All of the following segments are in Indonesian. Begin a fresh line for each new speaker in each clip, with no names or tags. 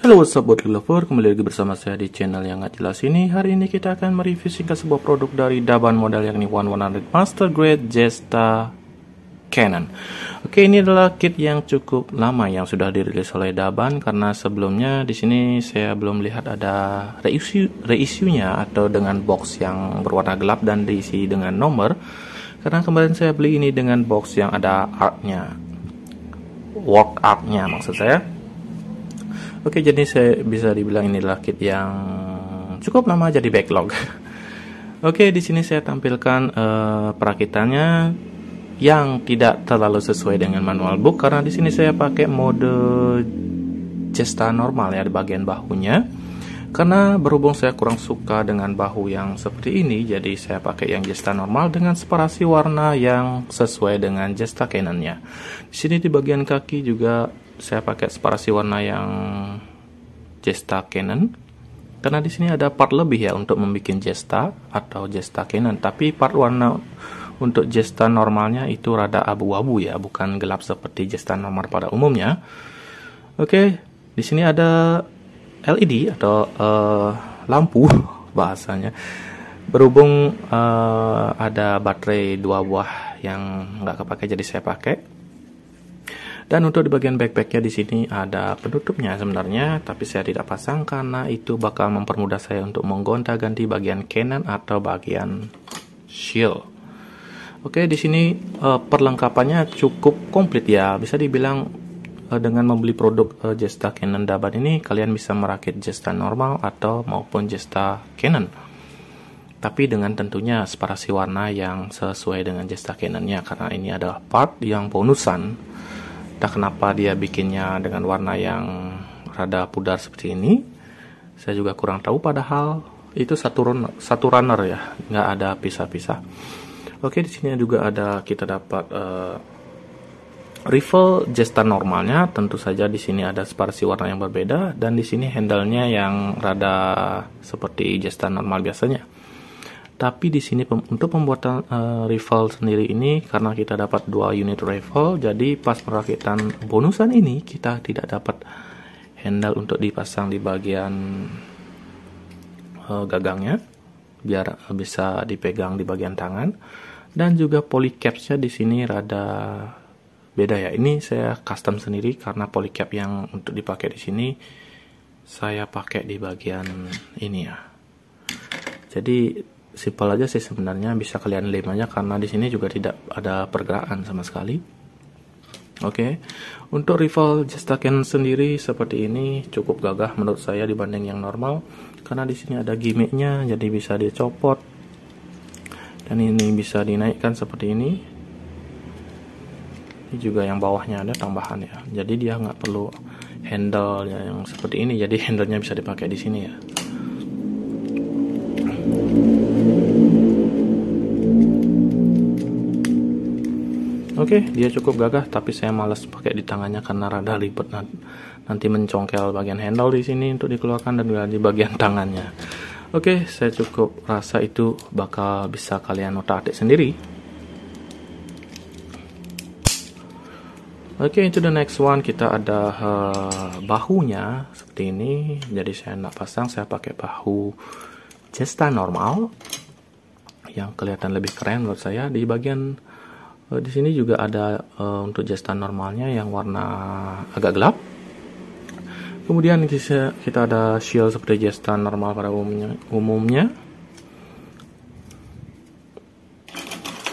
Halo sobat lover, kembali lagi bersama saya di channel yang gak jelas ini. Hari ini kita akan mereview singkat sebuah produk dari Daban model yakni 1100 Master Grade Jesta Canon. Oke, ini adalah kit yang cukup lama yang sudah dirilis oleh Daban, karena sebelumnya di sini saya belum lihat ada reissue-nya atau dengan box yang berwarna gelap dan diisi dengan nomor. Karena kemarin saya beli ini dengan box yang ada artnya, work artnya maksud saya. Oke, jadi saya bisa dibilang ini adalah kit yang cukup lama jadi backlog. Oke, di sini saya tampilkan perakitannya yang tidak terlalu sesuai dengan manual book, karena di sini saya pakai mode Jesta normal ya di bagian bahunya. Karena berhubung saya kurang suka dengan bahu yang seperti ini, jadi saya pakai yang Jesta normal dengan separasi warna yang sesuai dengan Jesta Canonnya. Di sini di bagian kaki juga saya pakai separasi warna yang Jesta Canon, karena di sini ada part lebih ya untuk membuat Jesta atau Jesta Canon, tapi part warna untuk Jesta normalnya itu rada abu-abu ya, bukan gelap seperti Jesta normal pada umumnya. Oke, di sini ada LED atau lampu bahasanya. Berhubung ada baterai 2 buah yang nggak kepake, jadi saya pakai. Dan untuk di bagian backpacknya di sini ada penutupnya sebenarnya, tapi saya tidak pasang karena itu bakal mempermudah saya untuk menggonta-ganti bagian Canon atau bagian shield. Oke, di sini perlengkapannya cukup komplit ya. Bisa dibilang dengan membeli produk Jesta Canon Daban ini, kalian bisa merakit Jesta normal atau maupun Jesta Canon. Tapi dengan tentunya separasi warna yang sesuai dengan Jesta Canonnya, karena ini adalah part yang bonusan. Entah kenapa dia bikinnya dengan warna yang rada pudar seperti ini, saya juga kurang tahu, padahal itu satu runner ya, nggak ada pisah-pisah. Oke, di sini juga ada, kita dapat rifle Jesta normalnya. Tentu saja di sini ada separasi warna yang berbeda, dan di sini handle-nya yang rada seperti Jesta normal biasanya. Tapi di sini untuk pembuatan rifle sendiri ini, karena kita dapat 2 unit rifle, jadi pas perakitan bonusan ini kita tidak dapat handle untuk dipasang di bagian gagangnya biar bisa dipegang di bagian tangan. Dan juga polycaps-nya di sini rada beda ya. Ini saya custom sendiri karena polycap yang untuk dipakai di sini saya pakai di bagian ini ya. Jadi simpel aja sih sebenarnya, bisa kalian lem aja karena di sini juga tidak ada pergerakan sama sekali. Oke, untuk rifle Jesta Canon sendiri seperti ini cukup gagah menurut saya dibanding yang normal, karena di sini ada gimmicknya, jadi bisa dicopot dan ini bisa dinaikkan seperti ini. Ini juga yang bawahnya ada tambahan ya, jadi dia nggak perlu handle yang seperti ini, jadi handlenya bisa dipakai di sini ya. Oke, dia cukup gagah, tapi saya malas pakai di tangannya karena rada ribet, nanti mencongkel bagian handle di sini untuk dikeluarkan dan juga di bagian tangannya. Oke, saya cukup rasa itu bakal bisa kalian otak-atik sendiri. Oke, into the next one, kita ada bahunya seperti ini. Jadi saya nak pasang, saya pakai bahu Jesta normal yang kelihatan lebih keren menurut saya. Di bagian di sini juga ada untuk Jesta normalnya yang warna agak gelap. Kemudian kita ada shield seperti Jesta normal pada umumnya.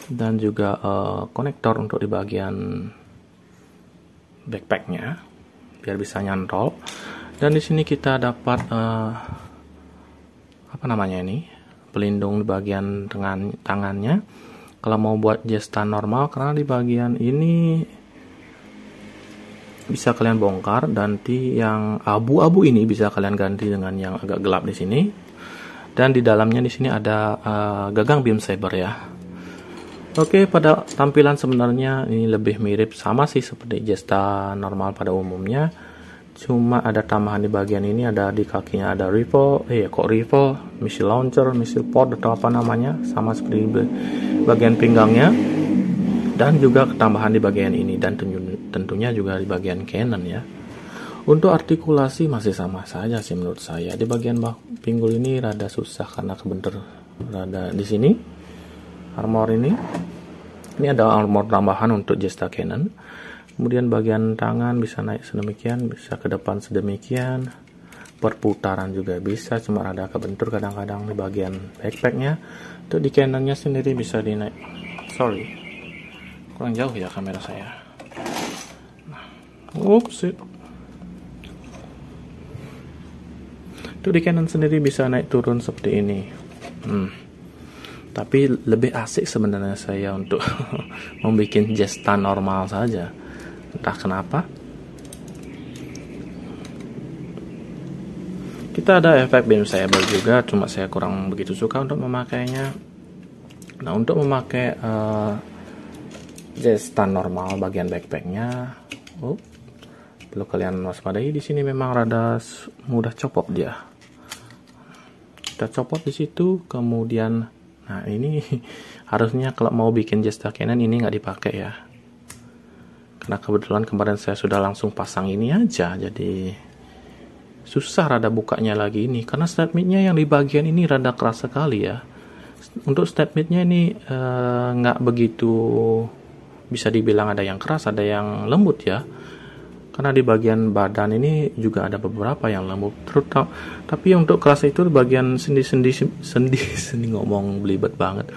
Dan juga konektor untuk di bagian backpacknya biar bisa nyantol. Dan di sini kita dapat apa namanya ini, pelindung di bagian tangannya. Kalau mau buat Jesta normal, karena di bagian ini bisa kalian bongkar, dan nanti yang abu-abu ini bisa kalian ganti dengan yang agak gelap di sini. Dan di dalamnya di sini ada gagang beam saber ya. Oke, pada tampilan sebenarnya ini lebih mirip sama sih seperti Jesta normal pada umumnya. Cuma ada tambahan di bagian ini, ada di kakinya ada rifle, rifle, missile launcher, missile pod atau apa namanya, sama seperti bagian pinggangnya. Dan juga ketambahan di bagian ini, dan tentunya juga di bagian Canon ya. Untuk artikulasi masih sama saja sih menurut saya. Di bagian pinggul ini rada susah karena kebentur rada di sini. Armor ini ada armor tambahan untuk Jesta Cannon. Kemudian bagian tangan bisa naik sedemikian, bisa ke depan sedemikian. Perputaran juga bisa, cuma rada kebentur kadang-kadang di bagian backpacknya. Untuk di Cannonnya sendiri bisa dinaik. Sorry, kurang jauh ya kamera saya. Ups. Itu di Canon sendiri bisa naik turun seperti ini. Tapi lebih asik sebenarnya saya untuk membuat Jesta normal saja. Entah kenapa. Kita ada efek beam saber juga, cuma saya kurang begitu suka untuk memakainya. Nah, untuk memakai Jesta normal bagian backpacknya, perlu kalian waspadai di sini memang rada mudah copot dia. Kita copot di situ, kemudian, nah ini harusnya kalau mau bikin Jesta Cannon ini nggak dipakai ya. Karena kebetulan kemarin saya sudah langsung pasang ini aja, jadi susah rada bukanya lagi ini. Karena step midnya yang di bagian ini rada keras sekali ya. Untuk step midnya ini nggak begitu bisa dibilang ada yang keras, ada yang lembut ya. Karena di bagian badan ini juga ada beberapa yang lembut, terutama. Tapi untuk keras itu bagian sendi ngomong belibet banget.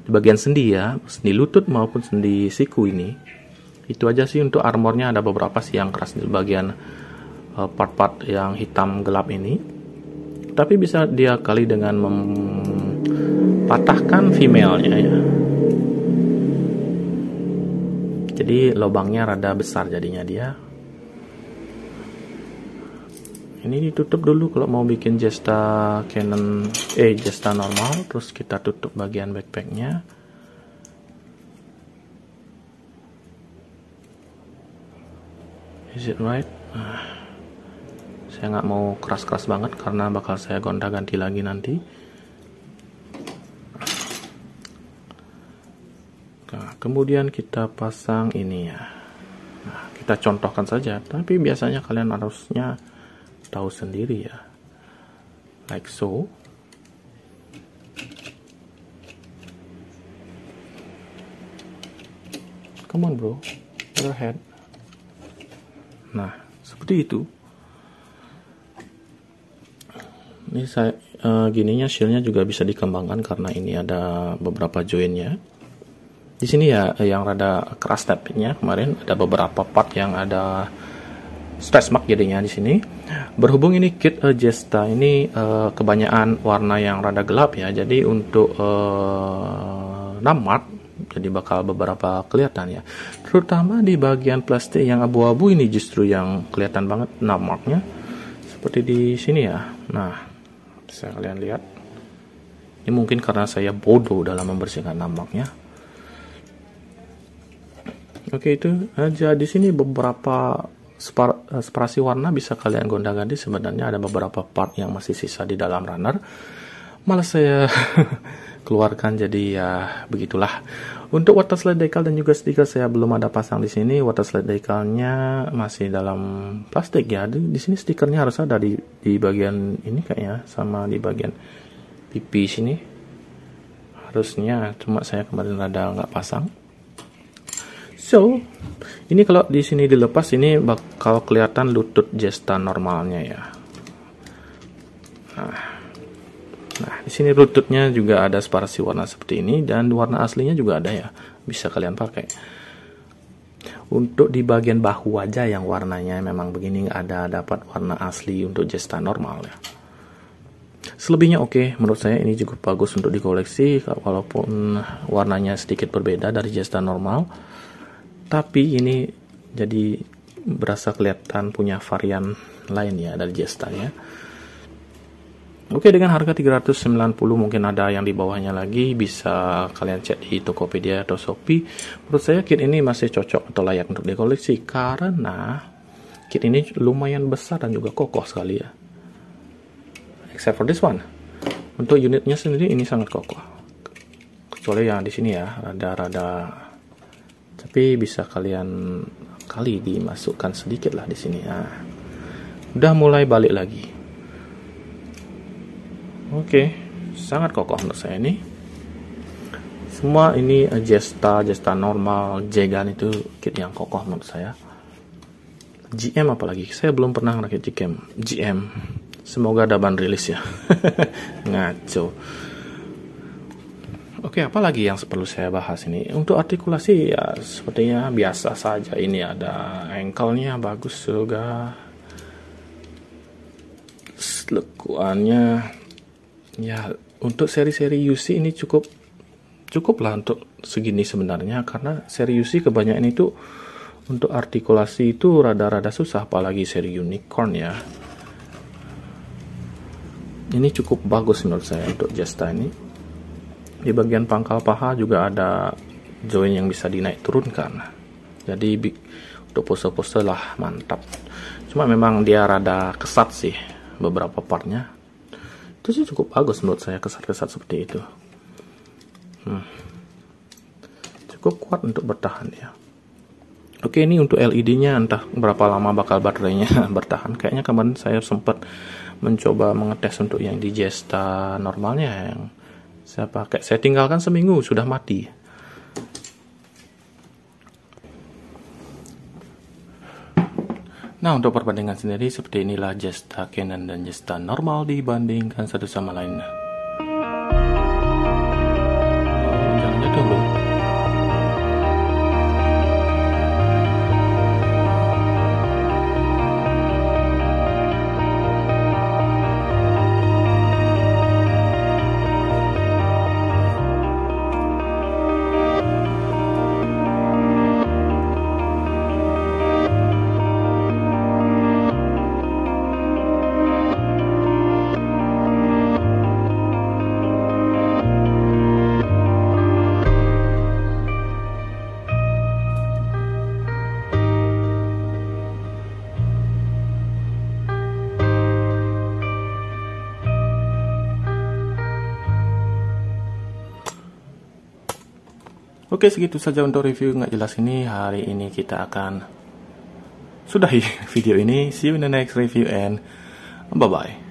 Di bagian sendi ya, sendi lutut maupun sendi siku ini. Itu aja sih untuk armornya, ada beberapa sih yang keras di bagian part-part yang hitam gelap ini. Tapi bisa dia kali dengan patahkan female-nya ya. Jadi lubangnya rada besar jadinya dia. Ini ditutup dulu kalau mau bikin Jesta Cannon, Jesta normal. Terus kita tutup bagian backpacknya. Is it right? Saya nggak mau keras-keras banget karena bakal saya gonta-ganti lagi nanti. Nah, kemudian kita pasang ini ya. Nah, kita contohkan saja, tapi biasanya kalian harusnya tahu sendiri ya. Like so. Come on bro, your head. Nah, seperti itu. Ini saya gininya shieldnya juga bisa dikembangkan karena ini ada beberapa joinnya. Di sini ya yang rada keras stepnya kemarin ada beberapa part yang ada stretch mark jadinya di sini. Berhubung ini kit Jesta ini kebanyakan warna yang rada gelap ya. Jadi untuk nummark jadi bakal beberapa kelihatan ya. Terutama di bagian plastik yang abu-abu ini justru yang kelihatan banget nummarknya. Seperti di sini ya. Nah, bisa kalian lihat. Ini mungkin karena saya bodoh dalam membersihkan nummarknya. Oke, itu aja. Di sini beberapa separasi warna bisa kalian gonta-ganti. Sebenarnya ada beberapa part yang masih sisa di dalam runner. Malah saya keluarkan, jadi ya begitulah. Untuk water slide decal dan juga stiker saya belum ada pasang di sini. Water slide decalnya masih dalam plastik ya. Di sini stikernya harus ada di bagian ini kayaknya, sama di bagian pipi sini. Harusnya, cuma saya kemarin ada nggak pasang. So, ini kalau di sini dilepas ini bakal kelihatan lutut Jesta normalnya ya. Nah, di sini lututnya juga ada separasi warna seperti ini dan warna aslinya juga ada ya. Bisa kalian pakai. Untuk di bagian bahu aja yang warnanya memang begini, ada dapat warna asli untuk Jesta normal ya. Selebihnya oke, menurut saya ini cukup bagus untuk dikoleksi walaupun warnanya sedikit berbeda dari Jesta normal. Tapi ini jadi berasa kelihatan punya varian lain ya dari Jesta-nya. Oke, dengan harga 390 mungkin ada yang di bawahnya lagi, bisa kalian cek di Tokopedia atau Shopee. Menurut saya kit ini masih cocok atau layak untuk dikoleksi karena kit ini lumayan besar dan juga kokoh sekali ya. Except for this one. Untuk unitnya sendiri ini sangat kokoh. Kecuali yang di sini ya, rada-rada, tapi bisa kalian kali dimasukkan sedikit lah di sini. Nah, udah mulai balik lagi. Oke, sangat kokoh menurut saya ini. Semua ini Jesta normal, Jegan itu kit yang kokoh menurut saya. GM apalagi, saya belum pernah ngerakit GM. Semoga Daban rilis ya. Ngaco. Oke, apalagi yang perlu saya bahas ini? Untuk artikulasi ya sepertinya biasa saja. Ini ada ankle-nya bagus juga. Lekuannya ya untuk seri-seri UC ini cukup lah untuk segini sebenarnya, karena seri UC kebanyakan itu untuk artikulasi itu rada-rada susah, apalagi seri unicorn ya. Ini cukup bagus menurut saya untuk Jesta ini. Di bagian pangkal paha juga ada join yang bisa dinaik turunkan. Jadi untuk pose-pose lah mantap. Cuma memang dia rada kesat sih beberapa partnya. Itu sih cukup bagus menurut saya, kesat-kesat seperti itu. Cukup kuat untuk bertahan ya. Oke, ini untuk LED-nya entah berapa lama bakal baterainya bertahan. Kayaknya kemarin saya sempat mencoba mengetes untuk yang di Jesta normalnya yang saya pakai. Saya tinggalkan seminggu sudah mati. Nah, untuk perbandingan sendiri seperti inilah Jesta Canon dan Jesta normal dibandingkan satu sama lainnya. Jangan jatuh loh. Oke, segitu saja untuk review nggak jelas ini. Hari ini kita akan sudahi video ini. See you in the next review and bye-bye.